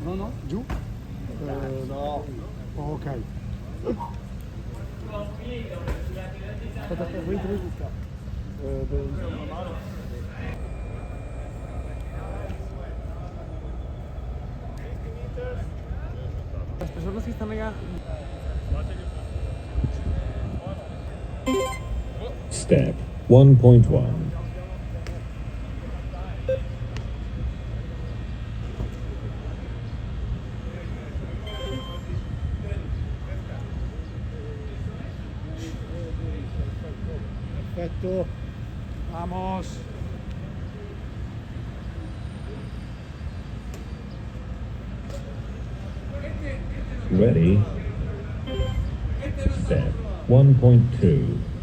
No, no, giù. No. Ok. Aspetta, vuoi buscar? Las personas que están allá. Step 1.1. Perfetto. Vamos. Ready? Step 1.2.